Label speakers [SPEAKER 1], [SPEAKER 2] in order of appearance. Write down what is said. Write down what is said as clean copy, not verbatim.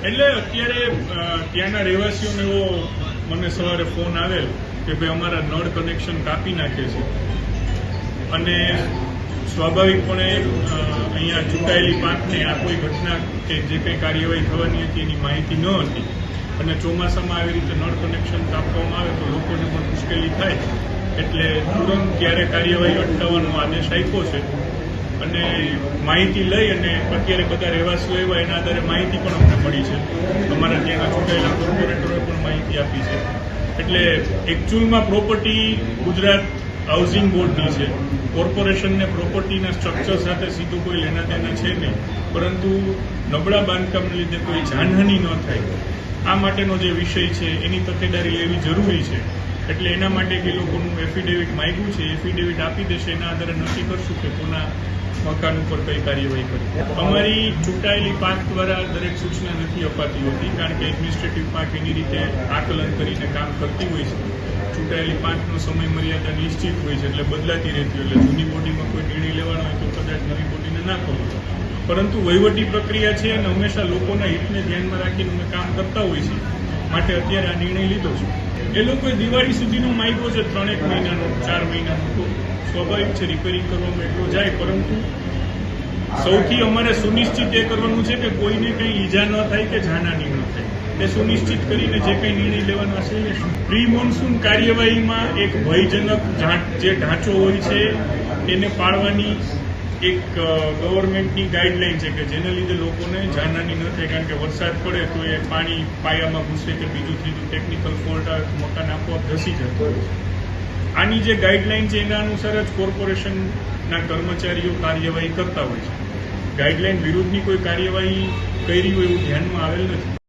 [SPEAKER 1] એટલે અત્યારે ત્યાંના રહેવાસીઓને એવો મને સવારે ફોન આવેલ કે ભાઈ અમારા નળ કનેક્શન કાપી નાખે છે અને સ્વાભાવિકપણે અહીંયા ચૂંટાયેલી પાંખને આ કોઈ ઘટના કે જે કંઈ કાર્યવાહી થવાની હતી એની માહિતી ન હતી અને ચોમાસામાં આવી રીતે નળ કનેક્શન કાપવામાં આવે તો લોકોને પણ મુશ્કેલી થાય એટલે તુરંત ત્યારે કાર્યવાહી અટકાવવાનો આદેશ આપ્યો છે અને માહિતી લઈ અને અત્યારે બધા રહેવાસીઓ એવા એના આધારે માહિતી પણ અમને મળી છે અમારા ત્યાંના ચૂંટાયેલા કોર્પોરેટરોએ પણ માહિતી આપી છે એટલે એકચ્યુઅલમાં પ્રોપર્ટી ગુજરાત હાઉસિંગ બોર્ડની છે કોર્પોરેશનને પ્રોપર્ટીના સ્ટ્રક્ચર સાથે સીધું કોઈ લેના દેના છે નહીં પરંતુ નબળા બાંધકામને લીધે કોઈ જાનહાનિ ન થાય આ માટેનો જે વિષય છે એની તકેદારી લેવી જરૂરી છે એટલે એના માટે એ લોકોનું એફિડેવિટ માંગ્યું છે એફિડેવિટ આપી દેશે એના આધારે નક્કી કરશું કે કોના મકાન ઉપર કઈ કાર્યવાહી કરી અમારી ચૂંટાયેલી પાંખ દ્વારા દરેક સૂચના નથી અપાતી હોતી કારણ કે એડમિનિસ્ટ્રેટિવ પાંખ એની રીતે આકલન કરીને કામ કરતી હોય છે ચૂંટાયેલી પાંખનો સમય મર્યાદા નિશ્ચિત હોય છે એટલે બદલાતી રહેતી હોય એટલે જૂની બોડીમાં કોઈ નિર્ણય લેવાનો હોય તો કદાચ નવી બોડીને ના કરવો પરંતુ વહીવટી પ્રક્રિયા છે અને હંમેશા લોકોના હિતને ધ્યાનમાં રાખીને અમે કામ કરતા હોય છે માટે અત્યારે આ નિર્ણય લીધો છે એ લોકોએ દિવાળી સુધીનો માગ્યો છે 3 મહિનાનો 4 મહિનાનો તો સ્વાભાવિક છે રિપેરિંગ કરવામાં એટલો જાય પરંતુ સૌથી અમારે સુનિશ્ચિત એ કરવાનું છે કે કોઈને કંઈ ઈજા ન થાય કે જાનહાનિ ન થાય એ સુનિશ્ચિત કરીને જે કંઈ નિર્ણય લેવાનો હશે લેશું પ્રી મોન્સૂન કાર્યવાહીમાં એક ભયજનક જે ઢાંચો હોય છે એને પાળવાની એક ગવર્મેન્ટની ગાઈડલાઈન છે કે જેને લીધે લોકોને જાનહાનિ ન થાય કારણ કે વરસાદ પડે તો એ પાણી પાયામાં ઘૂસે કે બીજું ત્રીજું ટેકનિકલ ફોલ્ટ આવે તો મકાન આપોઆપ ધસી જતું હોય છે આની જે ગાઈડલાઈન છે એના અનુસાર જ કોર્પોરેશનના કર્મચારીઓ કાર્યવાહી કરતા હોય છે ગાઈડલાઈન વિરુદ્ધની કોઈ કાર્યવાહી કરી હોય એવું ધ્યાનમાં આવેલ નથી